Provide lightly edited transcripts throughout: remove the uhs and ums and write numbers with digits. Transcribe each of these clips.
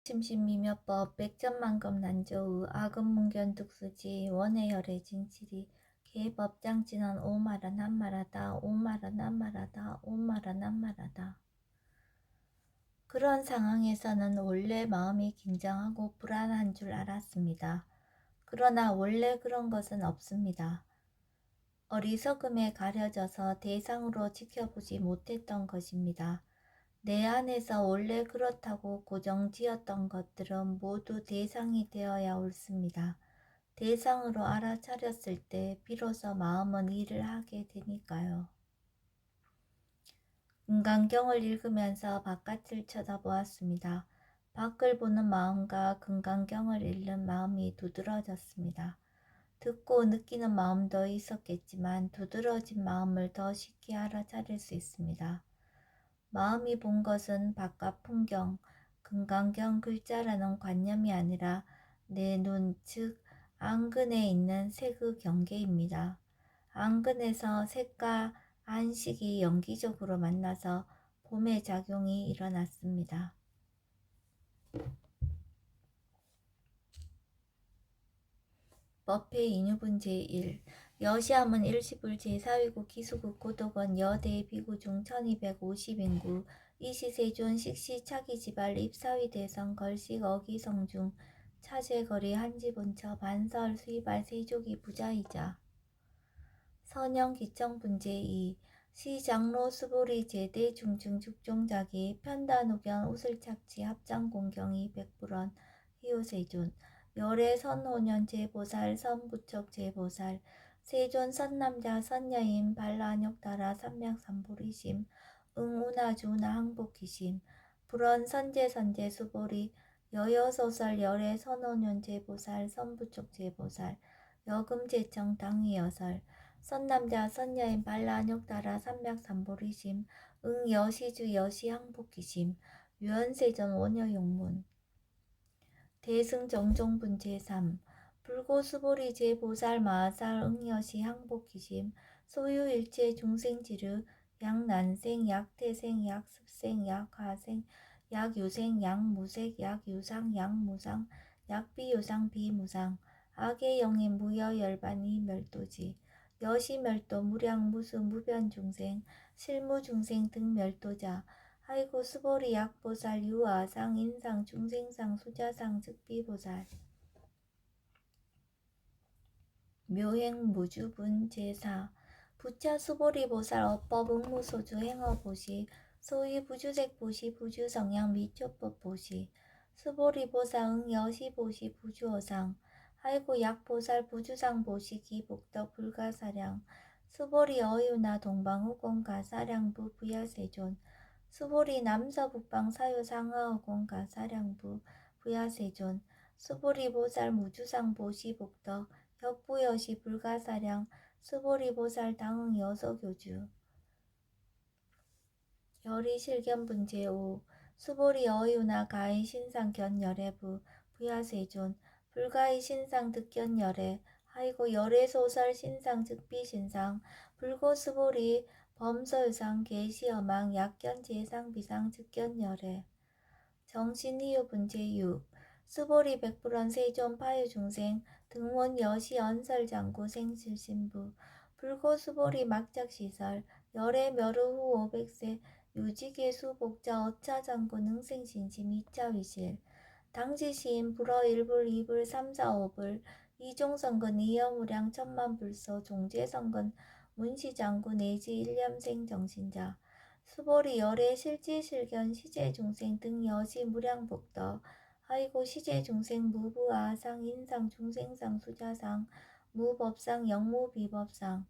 심신미묘법 백전만금 난조의 아금문견득수지 원해열의 진실이 개법장지는 오마라 난마라다 오마라 난마라다 오마라 난마라다. 그런 상황에서는 원래 마음이 긴장하고 불안한 줄 알았습니다. 그러나 원래 그런 것은 없습니다. 어리석음에 가려져서 대상으로 지켜보지 못했던 것입니다. 내 안에서 원래 그렇다고 고정지었던 것들은 모두 대상이 되어야 옳습니다. 대상으로 알아차렸을 때 비로소 마음은 일을 하게 되니까요. 금강경을 읽으면서 바깥을 쳐다보았습니다. 밖을 보는 마음과 금강경을 읽는 마음이 두드러졌습니다. 듣고 느끼는 마음도 있었겠지만 두드러진 마음을 더 쉽게 알아차릴 수 있습니다. 마음이 본 것은 바깥 풍경, 금강경 글자라는 관념이 아니라 내 눈, 즉 안근에 있는 색의 경계입니다. 안근에서 색과 안식이 연기적으로 만나서 봄의 작용이 일어났습니다. 법회 인유분 제1 여시함은 일시불 제4위국 기수국 고독원 여대 비구중 1250인구 이시세존 식시 차기지발 입사위 대성 걸식 어기성중 차제거리 한지본처 반설 수이발 세조기 부자이자 선영기청분 제2 시장로 수보리 제대 중증 죽종자기 편단우견 우슬착지 합장공경이 백불원 희우세존 열애 선호년 제보살 선부척 제보살 세존 선남자 선여인 발라안욕따라 삼맥삼보리심 응운하주나 항복기심 불원 선제선제 수보리 여여소설 열애 선호년 제보살 선부척 제보살 여금제청 당위여설 선남자 선여인 발라안욕따라 삼맥삼보리심 응여시주 여시항복기심 유연세전 원여용문 대승정종분 제3 불고수보리 제보살 마하살 응여시 항복기심 소유일체 중생지르 약난생 약태생 약습생 약화생 약유생 약무색 약유상 약무상 약비유상 비무상 악의 영인 무여열반이 멸도지 여시멸도 무량무수 무변중생 실무중생 등 멸도자 아이고 수보리 약보살 유아상 인상 중생상 수자상 즉비보살 묘행무주분 제4 부차 수보리보살 어법 응무소주 행어보시 소위부주색보시 부주성향 미초법보시 수보리보살 응여시보시 부주어상 아이고 약보살 부주상보시 기복덕 불가사량 수보리 어유나 동방후공 가사량부 부야세존 수보리 남서북방 사유상하어공 가사량부 부야세존 수보리 보살 무주상 보시복덕 혁부여시 불가사량 수보리 보살 당응 여서교주 열이실견분 제5 수보리 어유나 가인 신상 견열애부 부야세존 불가이 신상 득견 열애 아이고 열애 소설 신상 즉비신상 불고 수보리 범서유상 계시어망 약견 제상 비상 즉견 열애 정신이유 분제 6 수보리 백불원 세존 파유중생 등원 여시 언설장구 생실신부 불고 수보리 막작시설 열애 멸후 후 500세 유지계수 복자 어차장구 능생신심 이차위실 당지시인 불어 1불 2불 3, 4, 5불 이종선근 이여무량 천만불서 종제선근 문시장구 내지 일념생 정신자 수보리 열애 실지실견 시제중생 등 여시 무량복덕 아이고 시제중생 무부아상 인상 중생상 수자상 무법상 영무비법상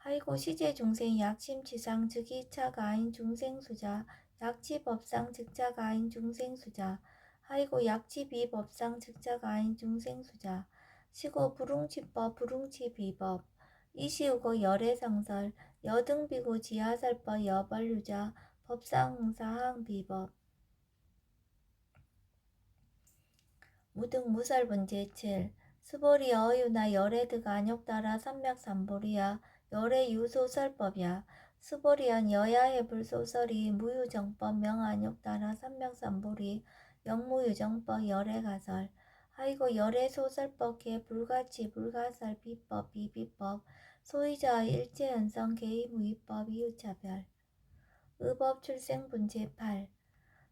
아이고 시제중생 약심치상 즉 2차가 아인 중생수자 약치법상 즉자가 아인 중생수자 아이고 약치비법상 즉자가 아인 중생수자 시고 불웅치법 불웅치비법 이시우고 열애상설 여등비고 지하설법 여벌유자 법상사항비법 무등무설분 제7 수보리 어유나 열애드가 안욕따라 삼맥삼보리야 열애유소설법이야 수보리연 여야해불소설이 무유정법 명안욕따라 삼맥삼보리 영무유정법 열애가설 하이고 열애소설법 개불가치 불가설 비법 비비법 소유자의 일체현성 개의무위법 이유차별 의법 출생분제 8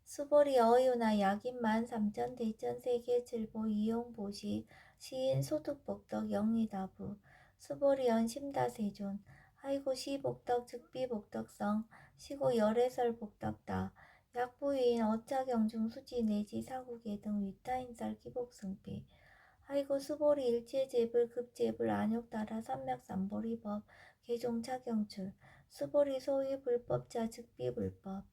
수보리 어유나 약인만 삼천 대천 세계칠보 이용보시 시인 소득복덕 영리다부 수보리언 심다세존 하이고 시복덕 즉비복덕성 시고 열애설 복덕다 약부위인 어차경중 수지 내지 사국계 등 위타인설 기복승비 하이고 수보리 일체제불 급제불 안욕따라 삼맥삼보리법 개종차경출 수보리 소위 불법자 즉비불법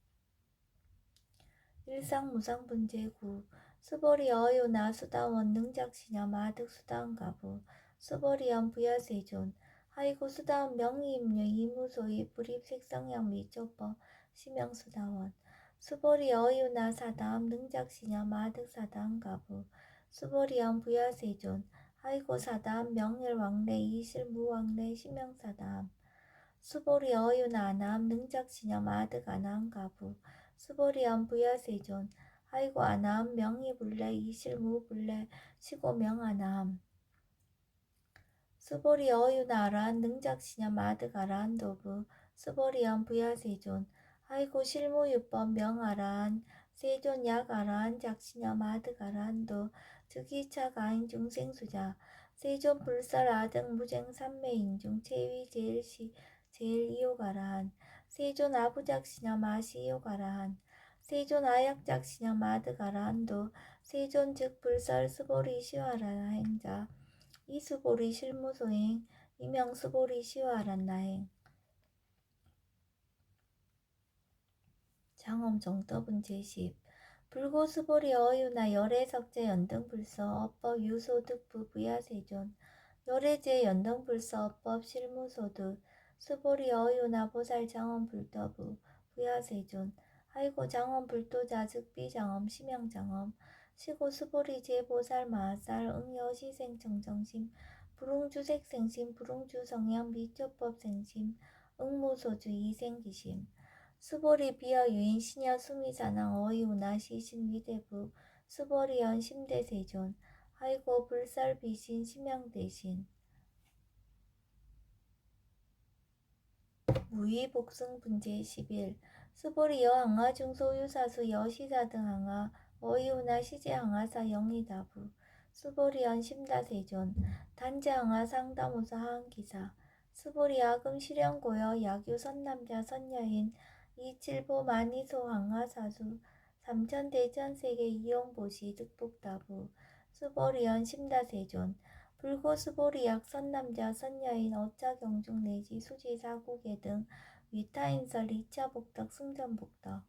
일상무상분제구 수보리 어유나 수다원 능작시념 아득 수다원가부 수보리언 부여세존 하이고 수다원 명의임류 이무소위 불입색성형 미조법 시명수다원 수보리 어유나 사다음 능작시념 아득 사다원가부 수보리언 부여세존 하이고 사다음 명일왕래 이실무왕래 시명사다음 수보리 어유나 아나함 능작시념 아득 아나함가부 수보리언 부여세존 하이고 아나함 명의불래 이실무불래 시고명 아나함 수보리 어유나 아라한 능작시념 아득 아라한 도부 수보리언 부여세존 하이고 실무유법 명아라한 세존 약아라한 작시념 아득 아라한도 즉이차 가인 중생수자 세존 불설 아득 무쟁 삼매인중 체위 제일시 제일 이요가라한 세존 아부작시념 아시이요가라한 세존 아약작시념 아득아라한도 세존 즉 불설 스보리 시와라나 행자 이수보리 실무소행 이명수보리 시와란나행 장엄정법은 제10 불고수보리 어유나 열애석제 연등불서 어법 유소득부 부야세존 열애제 연등불서 어법 실무소득 수보리 어유나 보살 장엄불더부 부야세존 하이고 장엄불도자 즉비장엄 심양장엄 시고 수보리 제보살 마살 응여시생청정심 불응주색생심 불응주성향 미조법생심 응무소주 이생기심 수보리 비어 유인 시녀 수미사낭 어이우나 시신 위대부 수보리언 심대세존 하이고 불설 비신 심양대신 무위복승분제 11 수보리 여항아 중소유사수 여시사 등 항아 어이우나 시제 항아사 영리다부 수보리언 심다세존 단제 항아 상담우사 하항기사 수보리 아금 실현고여 야규 선남자 선여인 이칠보 만이소 항아사수 삼천대천세계 이용보시 득복다부 수보리언 심다세존 불고수보리약 선남자 선여인 어짜경중 내지 수지사고계 등 위타인설 2차 복덕 승전복덕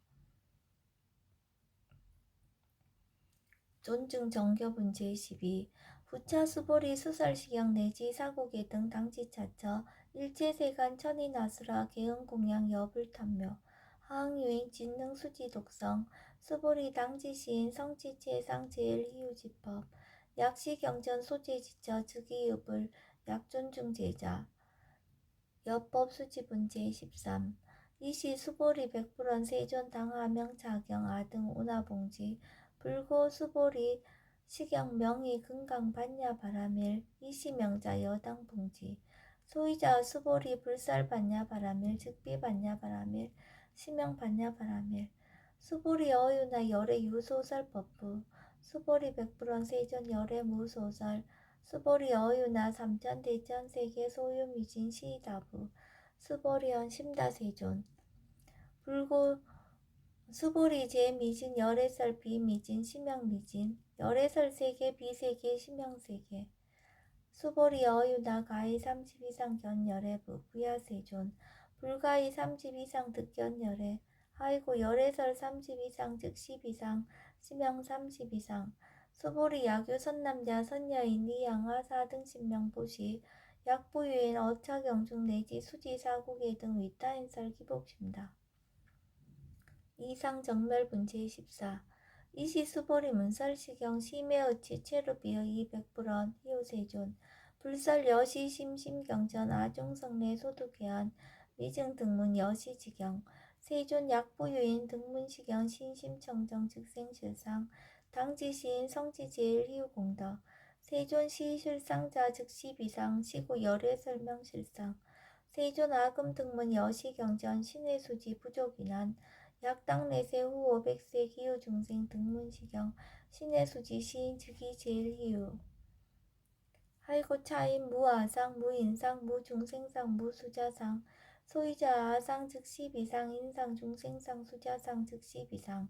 존중정교분 제12 부차 수보리 수설식양 내지 사고계 등 당지차처 일제세간 천인아수라 개응공양 여불탐묘 하항유인 진능 수지독성 수보리 당지시인 성지체상 제일희우지법 약시경전 소재지처 즉이읍을 약존중제자 여법수지분 제13 이시 수보리 백불원 세존 당하명 자경 아등 운하봉지 불고 수보리 시경 명의 금강 반야 바라밀 이시명자 여당 봉지 소유자 수보리 불살 반야 바라밀 즉비 반야 바라밀 시명 반야 바라밀 수보리 어유나 열애 유소설 법부 수보리 백불원 세존 열애 무소설 수보리 어유나 삼천대천 세계 소유 미진 시다부 수보리언 심다세존 불고 수보리 제미진 열애설 비미진 심양미진 열애설 세계 비세계 심양세계 수보리 어유나 가히 30 이상 견열애부 부야세존 불가히 30 이상 득견열애 하이고 열애설 30 이상 즉 10 이상 심양 30 이상 수보리 야규 선남자 선여인 이양하 4등 신명보시 약부유인 어차경중 내지 수지사고계 등 위타인설 기복심다. 이상정멸분 제14 이시수보리 문설시경 심해어치 체루비어 200불원 희호세존 불설 여시 심심경전 아종성내 소득해안 미증등문 여시지경 세존 약부유인 등문시경 신심청정 즉생실상 당지시인 성지제일희우공덕 세존시실상자 즉시비상 시고 열애설명실상 세존 아금등문 여시경전 신해수지 부족인한 약당내세 후 500세 기후중생 등문시경 신해수지 시인 즉위 제일희우 하이고 차인 무아상 무인상 무중생상 무수자상 소이자 아상 즉시비상 인상 중생상 수자상 즉시비상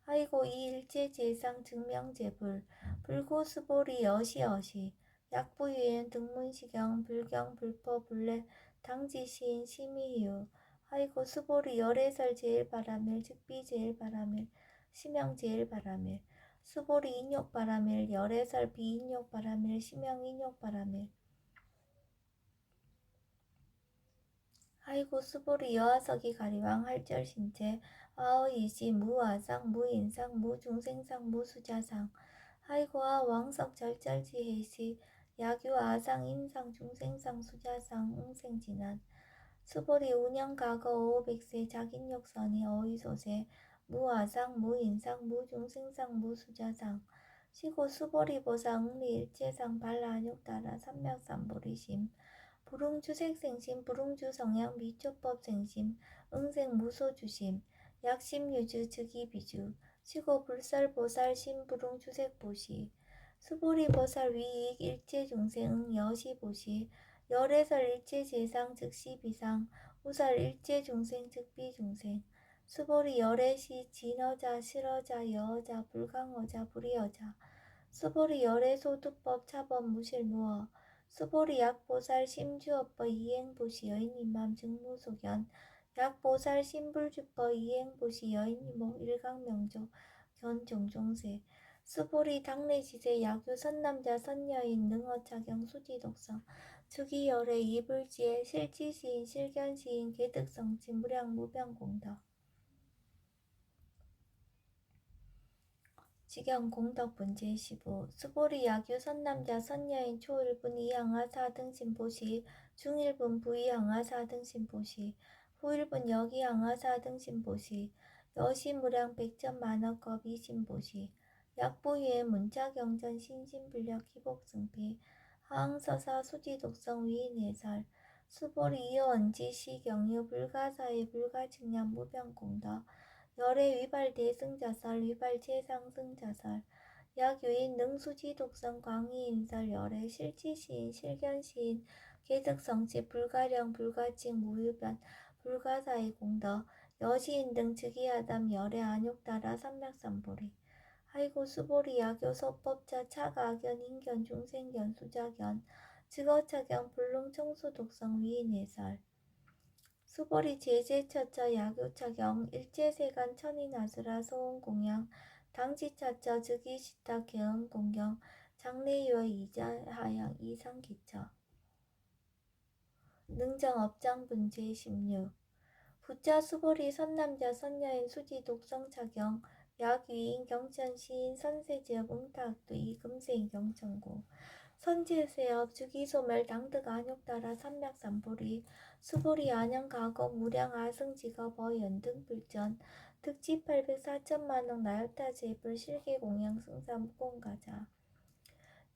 하이고 이일제제상 증명제불 불고수보리 여시여시 약부유엔 등문시경 불경 불포 불례 당지시인 심의유 하이고 수보리 열애설 제일바라밀 즉비제일바라밀 심영제일바라밀 수보리 인욕바라밀 열애설 비인욕바라밀 심영인욕바라밀 하이고 수보리 여하석이 가리왕 할절신체 아어이시 무아상 무인상 무중생상 무수자상 하이고아 왕석 절절지해시 야규 아상 인상 중생상 수자상 응생진한 수보리 운영가거 500세 자긴욕선이 어이소세 무아상 무인상 무중생상 무수자상 시고 수보리 보사 응리일체상 발라안욕따라 삼맥삼보리심 불응주색생심 불응주성향 미초법생심 응생무소주심 약심유주 즉이비주 시고 불설보살 심불응주색보시 수보리보살 위익 일체중생 여시보시 열애설 일체재상 즉시비상 우설 일체중생 즉비중생 수보리 열애시 진어자 실어자 여어자 불강어자 불이어자 수보리 열애소두법 차법 무실무어 수보리 약보살 심주업법 이행보시 여인이맘 증무소견 약보살 심불주법 이행보시 여인이목 일강명조 견종종세 수보리 당내지세 야규 선남자 선여인 능어차경 수지독성 주기열애 이불지에 실지시인 실견시인 개득성치 무량무병공덕 직영공덕분 제15 수보리 야규 선남자 선여인 초일분 이항하 4등신 보시 중일분 부이항하 4등신 보시 후일분 여기항하 4등신 보시 여시무량 백전만억겁 이신 보시 약보유의 문자경전 신신불력 희복승피 하항서사 수지독성 위인해설 수보리 이어언지 시경유 불가사의 불가측량 무병공덕 열애 위발 대승자설 위발 재상승자설 약유인 능수지 독성 광희인설 열애 실지시인 실견시인 개득성치 불가령 불가칭 무유변 불가사의 공덕 여시인 등 즉위하담 열애 안욕따라 삼맥삼보리 하이고 수보리 야교 소법자 차가견 인견 중생견 수자견 즉어차견 불능청수 독성 위인해설 수보리 제제처처 야교차경 일제세간 천인아수라 소원공양 당지차처 즉위시타 개음공경 장래유의 이자하양 이상기처 능정업장분제 16 부자 수보리 선남자 선여인 수지 독성차경 약위인 경천시인 선세지역 응탁도 이금세인 경천고 선지세업 주기소멸 당득 안욕따라 삼맥삼보리 수보리 안양가거 무량 아승지거 버연등불전 득지 800 4천만억 나열타 제불 실계공양 승사무공가자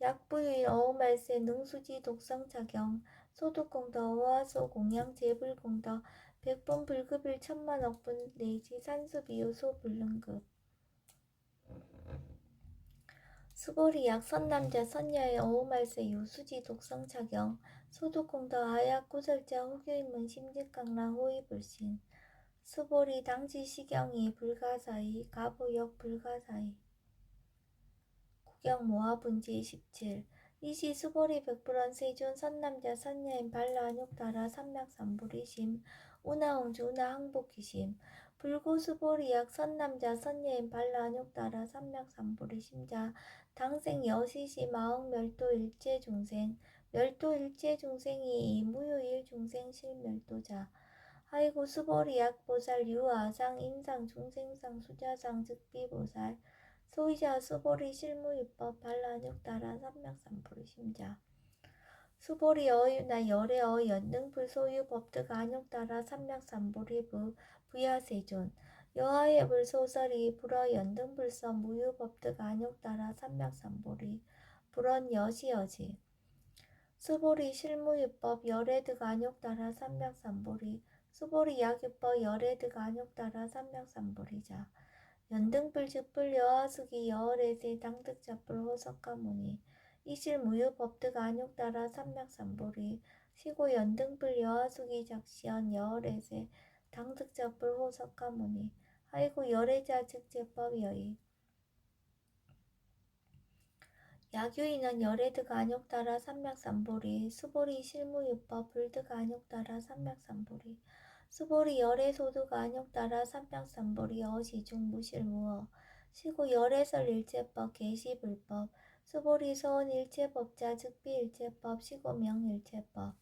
약부유인 어우말세 능수지 독성차경 소득공덕 어화소 공양 제불공덕 백분 불급일 천만억분 내지 산수비유 소불능급 수보리 약 선남자 선녀의 어우말세 유수지 독성차경 소득공덕 아약 구설자 후교인문 심직강라 호위불신 수보리 당지 시경이 불가사의 가보역 불가사의 구경모하분지 17 이시 수보리 백불원 세존 선남자 선녀인 발라안욕따라 삼맥삼보리심 운하옹주 운하항복기심 불고수보리약 선남자 선녀인 발라안욕따라 삼맥삼보리심자 당생 여시시 마억 멸도일체중생 멸도일체중생이 무유일중생 실멸도자 하이고 수보리약 보살 유아상 인상 중생상 수자상 즉비보살 소이자 수보리 실무유법 발라안욕따라 삼맥삼보리 심자 수보리 어유나 열애 어연등불 소유 법득 안욕따라 삼맥삼보리 부야세존 여하의 불소설이 불어 연등불서 무유법득 안욕따라 삼맥삼보리 불언 여시여지 수보리 실무유법 열애득 안욕따라 삼맥삼보리 수보리 약유법 열애득 안욕따라 삼맥삼보리자 연등불 즉불 여하수기 여월에세 당득자불 호석가무니 이실무유법득 안욕따라 삼맥삼보리 시고 연등불 여하수기 작시연 여월에세 당득자불 호석가무니 하이고 열애자 즉제법여이 야규인은 열애득 안욕따라 삼맥삼보리 수보리 실무유법 불득 안욕따라 삼맥삼보리 수보리 열애소득 안욕따라 삼맥삼보리 어시중 무실무어 시고 열애설 일체법 계시불법 수보리 서원 일체법자 즉비일체법 시고명 일체법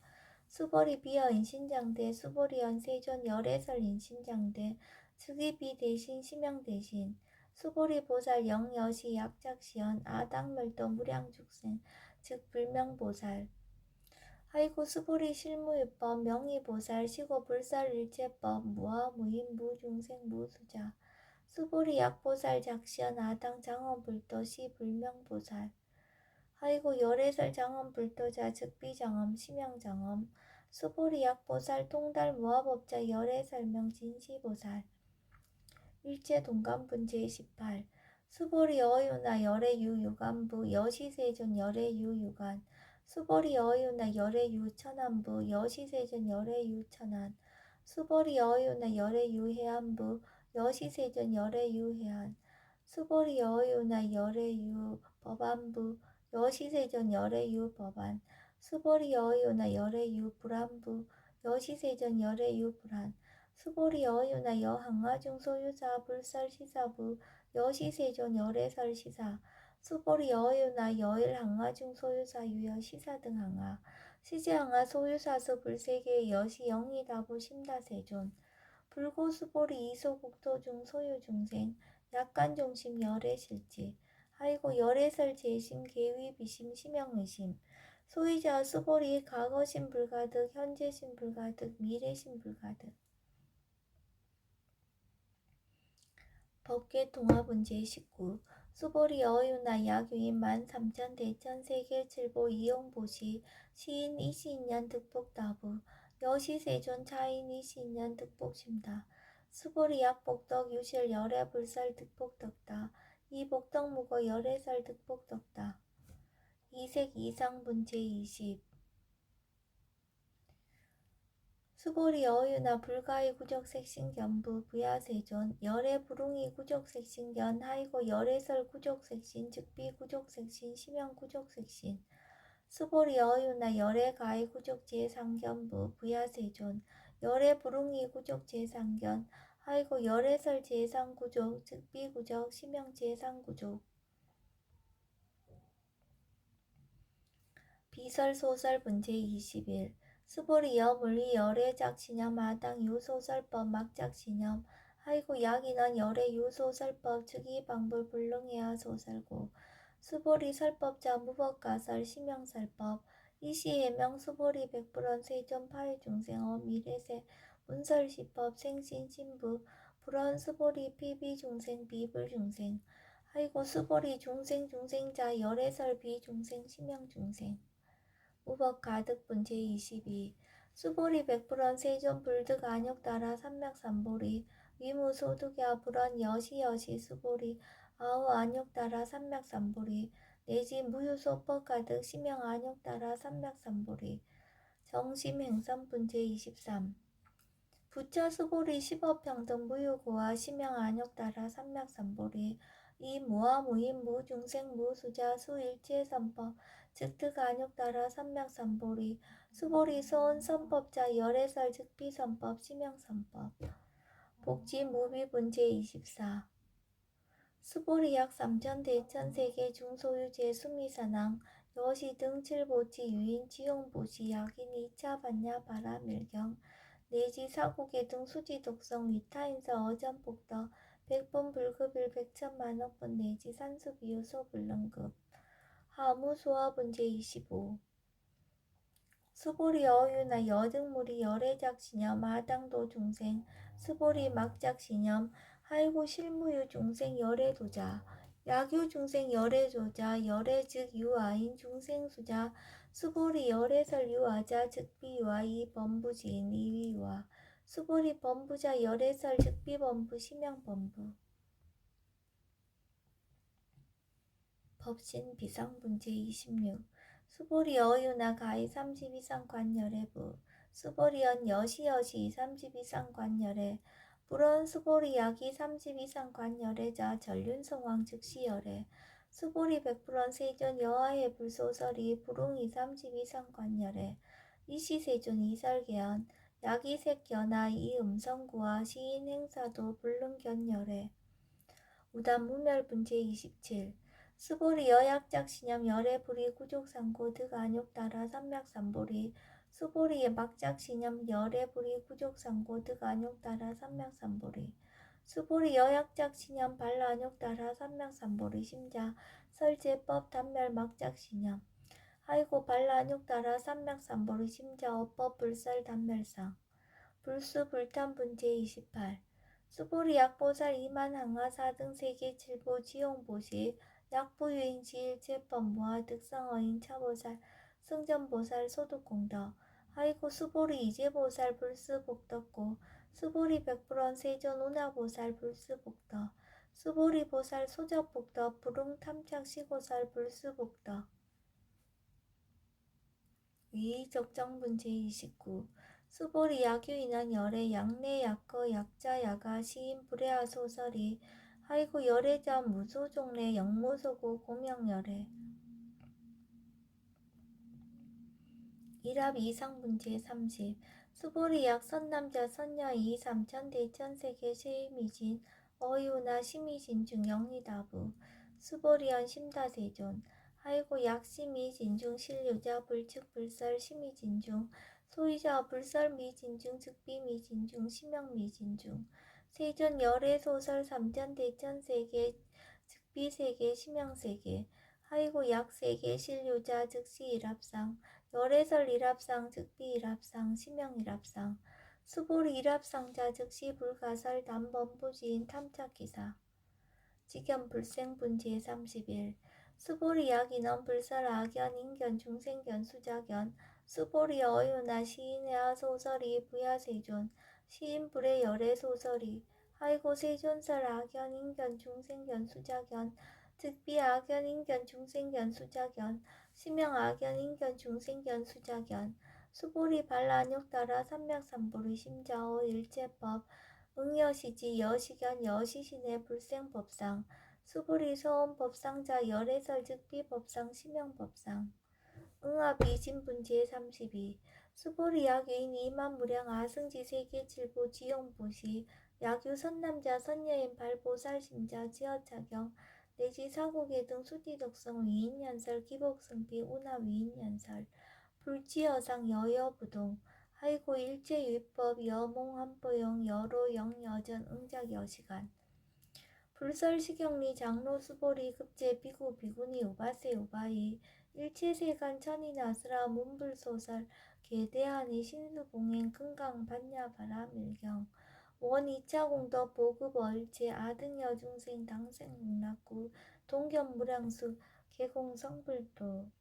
수보리 비어 인신장대 수보리 연세존 열애설 인신장대 즉위비 대신 심양 대신 수보리 보살 영여시 약작시연 아당멸도 무량죽생 즉 불명보살 하이고 수보리 실무유법 명의보살 시고 불살일체법 무아 무인 무중생 무수자 수보리 약보살 작시연 아당 장엄불도 시 불명보살 하이고 열애설 장엄불도자 즉비장엄 심양장엄 수보리 약보살 통달 무아법자 열애설명 진시보살 일체동감분 제18 수보리 어유나 열애유 유간부 여시세존 열애유 유간 수보리 어유나 열애유 천안부 여시세존 열애유 천안 수보리 어유나 열애유 해안부 여시세존 열애유 해안 수보리 어유나 열애유 법안부 여시세존 열애유 법안 수보리 어유나 열애유 불안부 여시세존 열애유 불안 수보리 어유나 여항아중 소유사 불설시사부 여시세존 열애설시사 수보리 어유나 여일항아중 소유사 유여시사 등 항아 시제항아 소유사수 불세계 여시 영이다부 심다세존 불고수보리 이소국토중 소유중생 약간종심 열애실지 하이고 열애설 재심 계위 비심 심영의심 소유자 수보리 과거심 불가득 현재심 불가득 미래심 불가득 법계 통합은 제19 수보리 어유나 야규인 13,000 대천 세계칠보 이용보시 시인 이시인년 득복다부 여시세존 차인 이시인년 득복심다 수보리 약복덕 유실 열애불살 득복덕다 이복덕무거 열애설 득복덕다 이색 이상분 제20 수보리 어유나 불가의 구적색신견부 부야세존 열애 부릉이 구적색신견 하이고 열애설 구적색신 즉비 구적색신 심형 구적색신 수보리 어유나 열애 가의 구적제상견부 부야세존 열애 부릉이 구적제상견 하이고 열애설 제상구적 즉비 구적 심형 제상구적 비설소설 문제 21 수보리 여물리 열애작신념 마당 유소설법 막작신념 하이고 약인원 열애 유소설법 즉위방불 불능해야 소설고 수보리 설법자 무법가설 심형설법 이시해명 수보리 백불원 세존 파해중생어 미래세 문설시법 생신신부 불원 수보리 피비중생 비불중생 하이고 수보리 중생중생자 열애설 비중생 심형중생 우벅 가득분 제22 수보리 백불원 세존 불득 안욕따라 삼맥삼보리 위무소득야 불원 여시여시 수보리 아우 안욕따라 삼맥삼보리 내지 무유소법 가득 심형 안욕따라 삼맥삼보리 정심행선분 제23 부처 수보리 십업평등 무유고와 심형 안욕따라 삼맥삼보리 이 무아무인 무중생 무수자 수일체선법 즉득 안욕따라 삼맥삼보리 수보리 소원 선법자 열애설 즉비선법 심형선법 복지 무비분 제24 수보리 약 3천 대천 세계 중소유제 수미사낭 여시 등 칠보치 유인 지용보시 약인 2차 반야 바라밀경 내지 사고계 등 수지 독성 위타인서 어전복더 백분 불급일 백천만억분 내지 산수비유 소불능급 하무소화분 제25 수보리 어유나 여등무리 열애작신념 마당도 중생 수보리 막작신념 하이고 실무유 중생 열애도자 야규 중생 열애조자 열애 즉 유아인 중생수자 수보리 열애설 유아자 즉 비유아 이 범부지인 이위와 수보리 범부자 열애설 즉 비범부 심양범부 법신 비상분제 26 수보리 어유나 가히 30 이상 관열애부 수보리언 여시여시 30 이상 관열애 불언 수보리 약이 30 이상 관열애자 전륜성왕 즉시열애 수보리 백불언 세존 여하의 불소설이 불웅이 30 이상 관열애 이시세존 이설계언 약이 색견하 이 음성구와 시인 행사도 불능견열애 우단 무멸분제 27 수보리 여약작 신염 열애 불이 구족상고 득 안욕 따라 삼맥삼보리 수보리의 막작 신염 열애 불이 구족상고 득 안욕 따라 삼맥삼보리 수보리 여약작 신염 발라 안욕 따라 삼맥삼보리 심자 설제법 단멸 막작 신염 하이고 발라 안욕 따라 삼맥삼보리 심자 어법 불설 단멸상 불수 불탄분제 28 수보리 약보살 이만항하 4등 세계 7보 지용보시 약부유인 지일제법무화 득성어인 차보살 승전보살 소득공덕 하이고 수보리 이제보살 불스복덕고 수보리 백불원 세존 운하보살 불스복덕 수보리 보살 소적복덕 불응탐착 시고살 불스복덕 위적정분제 29 수보리 야규인한 열애 양내 약거 약자 야가 시인 불애하 소설이 하이고 열애자 무소종래 영모소고 고명열애 일합 이상분제 30 수보리 약 선남자 선녀 이 삼천 대천세계 세미진 어유나 심이진 중 영리다부 수보리언 심다세존 하이고 약심이진중 실유자 불측 불설 심이진중 소유자 불설 미진중 즉비미진중 심영미진중 세존 열애소설 삼천 대천세계 즉비세계 심영세계 하이고 약세계 실유자 즉시 일합상 열애설 일합상 즉비 일합상 심영 일합상 수보리 일합상자 즉시 불가설 단범부지인 탐착기사 직연 불생분제 31 수보리 약인원 불설 악연 인견 중생견 수자견 수보리 어유나 시인의 소설이 부야세존 시인 불의 열애 소설이 하이고 세존설 악연 인견 중생견 수자견 즉비 악연 인견 중생견 수자견 심영 악연 인견 중생견 수자견 수보리 발라안욕 따라 삼맥삼보리 심자오 일제법 응여시지 여시견 여시신의 불생법상 수보리 소원법상자 열애설 즉비법상 심영법상 응합이진분제 32 수보리 약유인 이만무량 아승지 세계 7보 지용보시 약유 선남자 선여인 발보살심자 지어차경 내지 사고계 등 수디독성 위인연설 기복승비 운하 위인연설 불지여상 여여부동 하이고 일제유법 여몽한보용 여로 영여전 응작 여시간 불설시경리 장로 수보리 급제 비구 비구니 우바세 우바이 일체세간 천이나스라 문불소설 계대하니 신수봉행 금강 반야 바라밀경 원 2차 공덕 보급 얼체 아등여중생 당생문락구 동견무량수 개공성불도